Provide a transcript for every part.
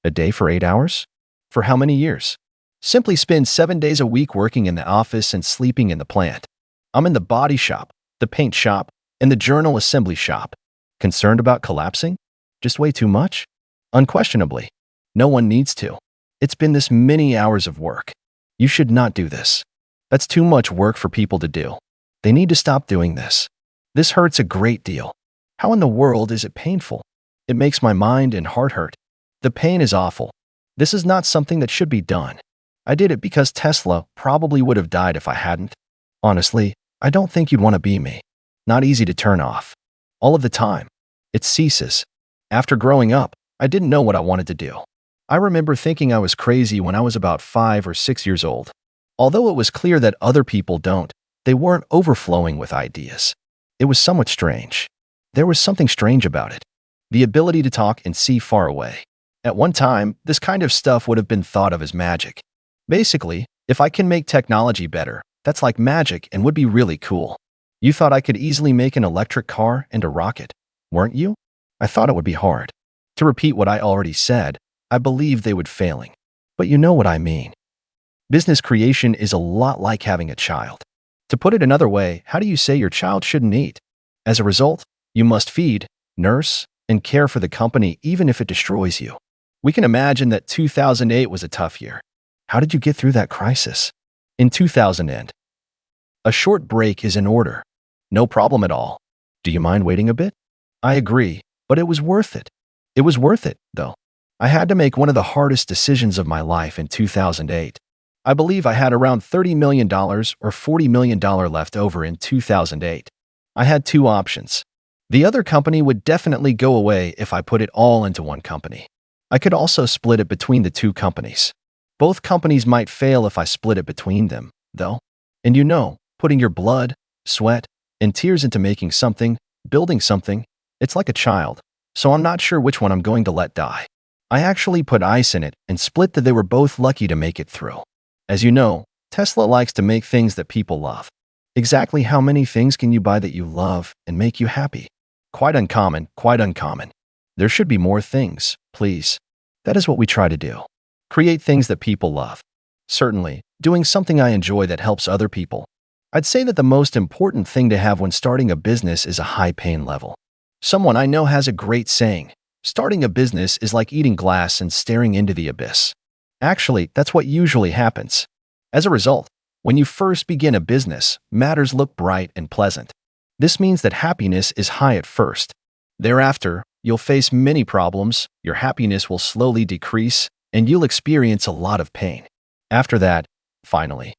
A day for 8 hours? For how many years? Simply spend 7 days a week working in the office and sleeping in the plant. I'm in the body shop, the paint shop, and the journal assembly shop. Concerned about collapsing? Just way too much? Unquestionably. No one needs to. It's been this many hours of work. You should not do this. That's too much work for people to do. They need to stop doing this. This hurts a great deal. How in the world is it painful? It makes my mind and heart hurt. The pain is awful. This is not something that should be done. I did it because Tesla probably would have died if I hadn't. Honestly, I don't think you'd want to be me. Not easy to turn off. All of the time. It ceases. After growing up, I didn't know what I wanted to do. I remember thinking I was crazy when I was about 5 or 6 years old. Although it was clear that other people don't, they weren't overflowing with ideas. It was somewhat strange. There was something strange about it. The ability to talk and see far away. At one time, this kind of stuff would have been thought of as magic. Basically, if I can make technology better, that's like magic and would be really cool. You thought I could easily make an electric car and a rocket, weren't you? I thought it would be hard. To repeat what I already said, I believe they would failing. But you know what I mean. Business creation is a lot like having a child. To put it another way, how do you say your child shouldn't eat? As a result, you must feed, nurse, and care for the company even if it destroys you. We can imagine that 2008 was a tough year. How did you get through that crisis? In 2000, a short break is in order. No problem at all. Do you mind waiting a bit? I agree, but it was worth it. It was worth it, though. I had to make one of the hardest decisions of my life in 2008. I believe I had around $30 million or $40 million left over in 2008. I had two options. The other company would definitely go away if I put it all into one company. I could also split it between the two companies. Both companies might fail if I split it between them, though. And you know, putting your blood, sweat, and tears into making something, building something, it's like a child. So I'm not sure which one I'm going to let die. I actually put ice in it and split that they were both lucky to make it through. As you know, Tesla likes to make things that people love. Exactly how many things can you buy that you love and make you happy? Quite uncommon, quite uncommon. There should be more things, please. That is what we try to do. Create things that people love. Certainly, doing something I enjoy that helps other people. I'd say that the most important thing to have when starting a business is a high pain level. Someone I know has a great saying, starting a business is like eating glass and staring into the abyss. Actually, that's what usually happens. As a result, when you first begin a business, matters look bright and pleasant. This means that happiness is high at first. Thereafter, you'll face many problems, your happiness will slowly decrease, and you'll experience a lot of pain. After that, finally.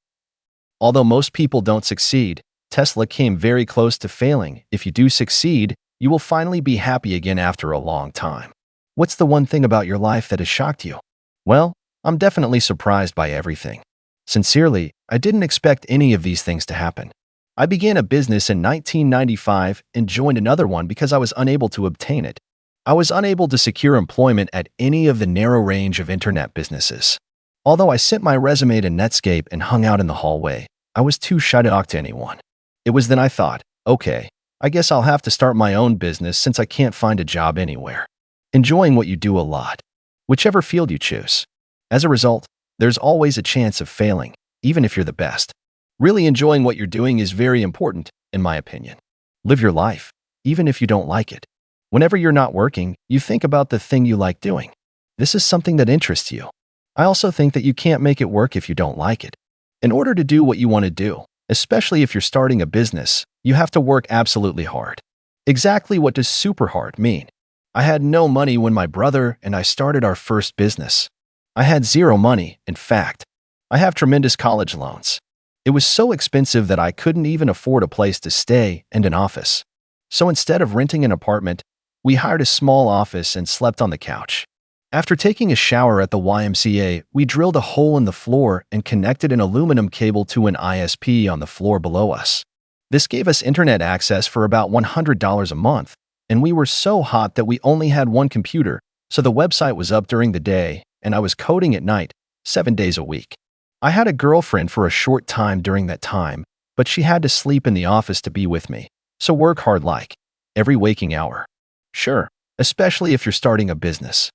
Although most people don't succeed, Tesla came very close to failing. If you do succeed, you will finally be happy again after a long time. What's the one thing about your life that has shocked you? Well, I'm definitely surprised by everything. Sincerely, I didn't expect any of these things to happen. I began a business in 1995 and joined another one because I was unable to obtain it. I was unable to secure employment at any of the narrow range of internet businesses. Although I sent my resume to Netscape and hung out in the hallway, I was too shy to talk to anyone. It was then I thought, okay, I guess I'll have to start my own business since I can't find a job anywhere. Enjoying what you do a lot, whichever field you choose. As a result, there's always a chance of failing, even if you're the best. Really enjoying what you're doing is very important, in my opinion. Live your life, even if you don't like it. Whenever you're not working, you think about the thing you like doing. This is something that interests you. I also think that you can't make it work if you don't like it. In order to do what you want to do, especially if you're starting a business, you have to work absolutely hard. Exactly what does super hard mean? I had no money when my brother and I started our first business. I had zero money, in fact. I have tremendous college loans. It was so expensive that I couldn't even afford a place to stay and an office. So instead of renting an apartment, we hired a small office and slept on the couch. After taking a shower at the YMCA, we drilled a hole in the floor and connected an aluminum cable to an ISP on the floor below us. This gave us internet access for about $100 a month, and we were so hot that we only had one computer, so the website was up during the day, and I was coding at night, 7 days a week. I had a girlfriend for a short time during that time, but she had to sleep in the office to be with me, so work hard like every waking hour. Sure, especially if you're starting a business.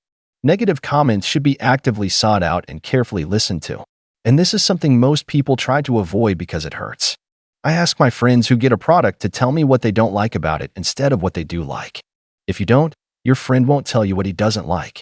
Negative comments should be actively sought out and carefully listened to. And this is something most people try to avoid because it hurts. I ask my friends who get a product to tell me what they don't like about it instead of what they do like. If you don't, your friend won't tell you what he doesn't like.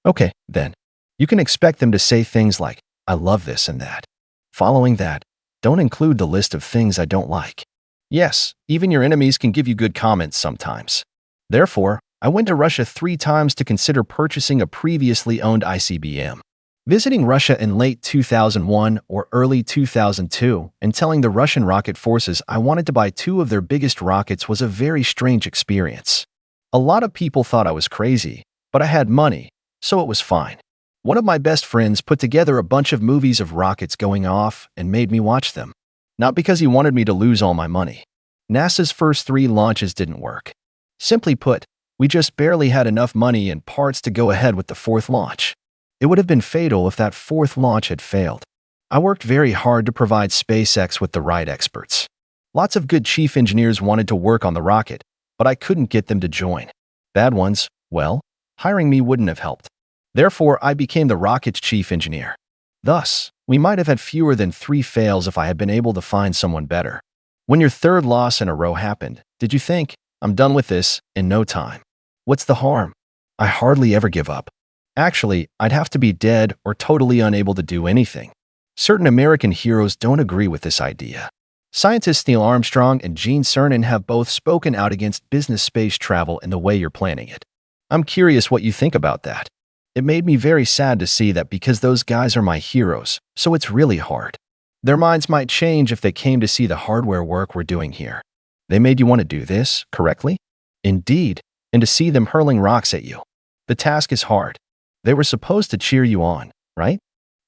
Okay, then. You can expect them to say things like, I love this and that. Following that, don't include the list of things I don't like. Yes, even your enemies can give you good comments sometimes. Therefore, I went to Russia 3 times to consider purchasing a previously owned ICBM. Visiting Russia in late 2001 or early 2002 and telling the Russian rocket forces I wanted to buy 2 of their biggest rockets was a very strange experience. A lot of people thought I was crazy, but I had money, so it was fine. One of my best friends put together a bunch of movies of rockets going off and made me watch them. Not because he wanted me to lose all my money. NASA's first 3 launches didn't work. Simply put, we just barely had enough money and parts to go ahead with the 4th launch. It would have been fatal if that 4th launch had failed. I worked very hard to provide SpaceX with the right experts. Lots of good chief engineers wanted to work on the rocket, but I couldn't get them to join. Bad ones, well, hiring me wouldn't have helped. Therefore, I became the rocket's chief engineer. Thus, we might have had fewer than 3 fails if I had been able to find someone better. When your 3rd loss in a row happened, did you think, I'm done with this in no time? What's the harm? I hardly ever give up. Actually, I'd have to be dead or totally unable to do anything. Certain American heroes don't agree with this idea. Scientists Neil Armstrong and Gene Cernan have both spoken out against business space travel in the way you're planning it. I'm curious what you think about that. It made me very sad to see that because those guys are my heroes, so it's really hard. Their minds might change if they came to see the hardware work we're doing here. They made you want to do this, correctly? Indeed, and to see them hurling rocks at you. The task is hard. They were supposed to cheer you on, right?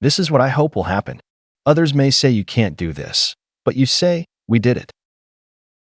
This is what I hope will happen. Others may say you can't do this, but you say, we did it.